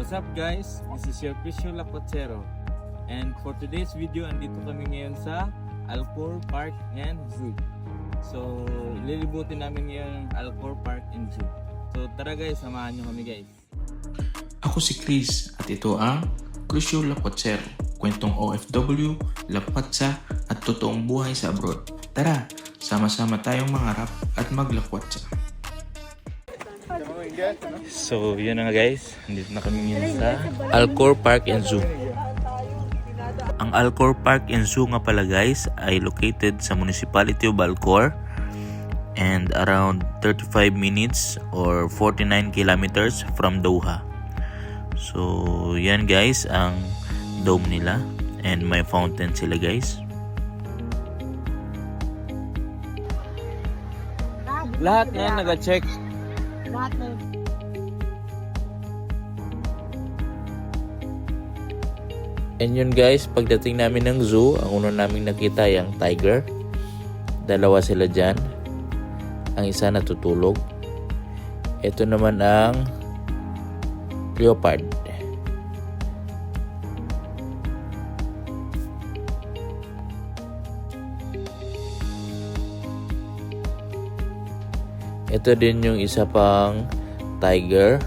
What's up guys? This is your Crisio Lapotsero. And for today's video, andito kami ngayon sa Alcor Park and Zoo. So, lilibutin namin ngayon Alcor Park and Zoo. So, tara guys, samahan nyo kami guys. Ako si Chris at ito ang Crisio Lapotsero, kwentong OFW, lapatsa at totoong buhay sa abroad. Tara, sama-sama tayong mangarap at maglakwatsa. So, yun na nga guys. Andito na kami ngayon sa Alcor Park and Zoo. Ang Alcor Park and Zoo nga pala guys ay located sa Municipality of Alcor and around 35 minutes or 49 kilometers from Doha. So, yan guys ang dome nila and may fountain sila guys. Lahat yan nag-check. Lahat na. And yun guys, pagdating namin ng zoo, ang una naming nakita yung tiger. Dalawa sila dyan. Ang isa natutulog. Ito naman ang leopard. Ito din yung isa pang tiger.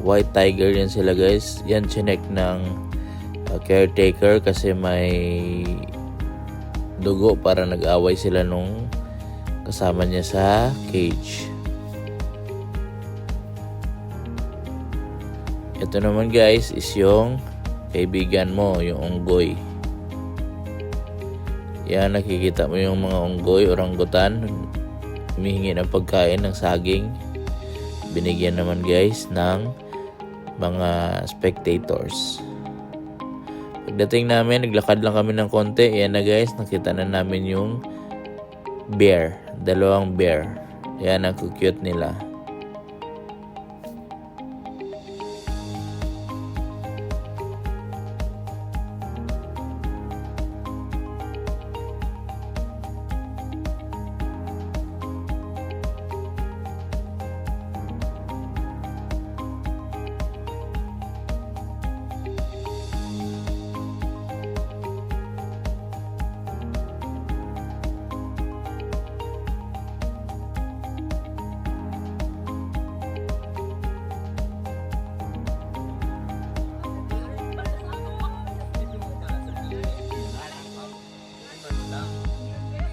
White tiger yan sila guys. Yan chinek ng caretaker kasi may dugo para nag-away sila nung kasama niya sa cage. Ito naman guys is yung kaibigan mo, yung unggoy. Yan, nakikita mo yung mga unggoy, orangutan, humihingi ng pagkain ng saging. Binigyan naman guys ng mga spectators. Pagdating namin, naglakad lang kami ng konti. Ayan na guys, nakita na namin yung bear. Dalawang bear. Ayan ang cute nila.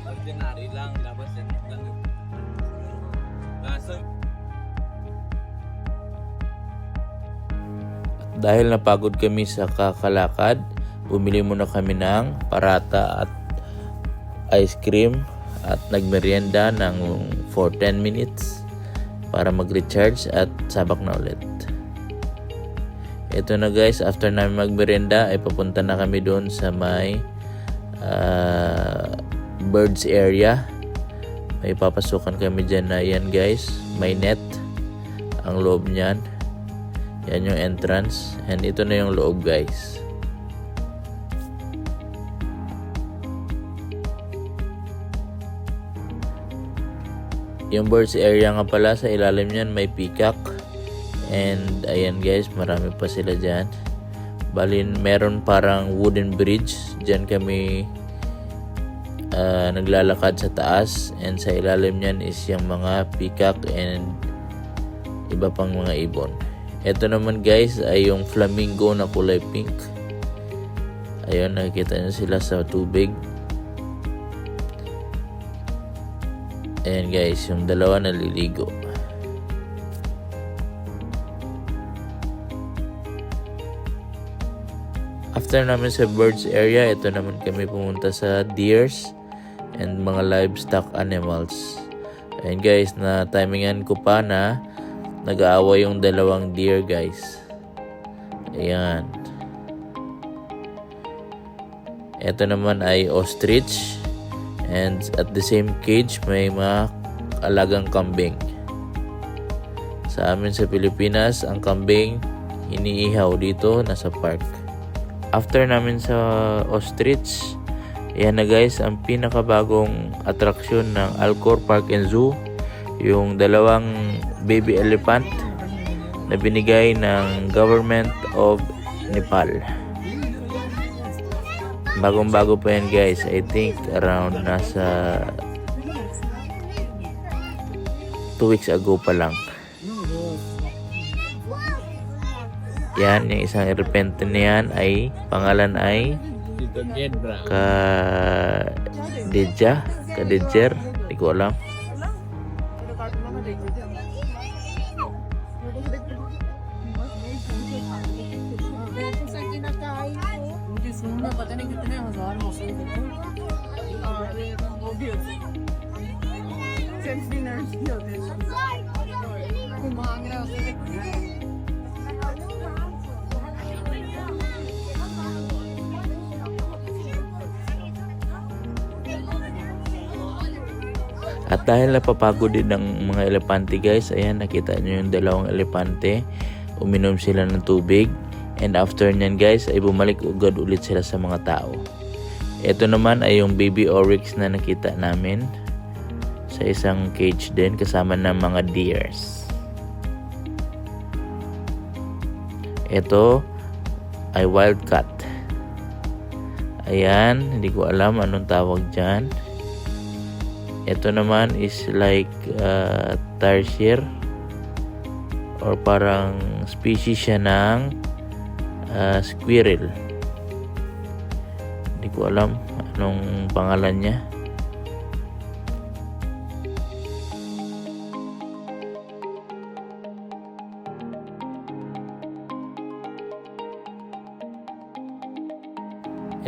Ordinary lang, labas yan lang. Kaso dahil napagod kami sa kakalakad, bumili muna kami ng parata at ice cream at nagmerienda ng for 10 minutes para mag-recharge at sabak na ulit. Ito na guys, after namin magmerienda ay papunta na kami doon sa may birds area. May papasukan kami dyan na yan guys, may net ang loob nyan. Yan yung entrance and ito na yung loob guys. Yung birds area nga pala, sa ilalim nyan may peacock and ayan guys, marami pa sila dyan. Balin meron parang wooden bridge dyan kami naglalakad sa taas and sa ilalim nyan is yung mga peacock and iba pang mga ibon. Ito naman guys ay yung flamingo na kulay pink. Ayun, nakikita nyo sila sa tubig. Ayan guys, yung dalawa naliligo. After namin sa birds area, ito naman kami pumunta sa deers and mga livestock animals. Ayan guys, na timingan ko pa na nag-aaway yung dalawang deer guys. Ayan. Ito naman ay ostrich and at the same cage may mga alagang kambing. Sa amin sa Pilipinas, ang kambing iniihaw dito, nasa park. After namin sa ostrich, yan na guys ang pinakabagong atraksyon ng Alcor Park and Zoo, yung dalawang baby elephant na binigay ng Government of Nepal. Bagong-bago pa yan guys. I think around nasa 2 weeks ago pa lang. Yan, yung isang repente na yan ay pangalan ay Kadidjer. Hindi ko alam. पता नहीं कितने हजार मौसम मांग रहा है At dahil napapagod din ng mga elepante guys, ayan nakita nyo yung dalawang elepante, uminom sila ng tubig, and after nyan guys ay bumalik agad ulit sila sa mga tao. Ito naman ay yung baby oryx na nakita namin sa isang cage din kasama ng mga deers. Ito ay wild cat. Ayan, hindi ko alam anong tawag dyan. Ito naman is like tarsier or parang species siya ng squirrel. Hindi ko alam anong pangalan niya.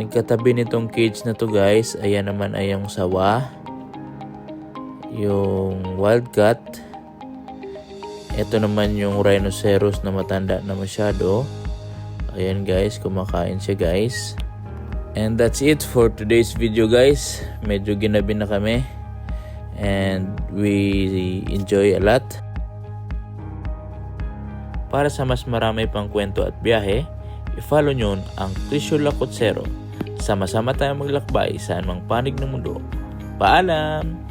Ang katabi nitong cage na to guys, ayan naman ay yung sawa, yung wildcat. Ito naman yung rhinoceros na matanda na masyado. Ayan guys, kumakain siya guys. And that's it for today's video guys. Medyo ginabi na kami and we enjoy a lot. Para sa mas marami pang kwento at biyahe, i-follow nyo ang Trisyo Lakotsero. Sama-sama tayong maglakbay sa anumang panig ng mundo. Paalam!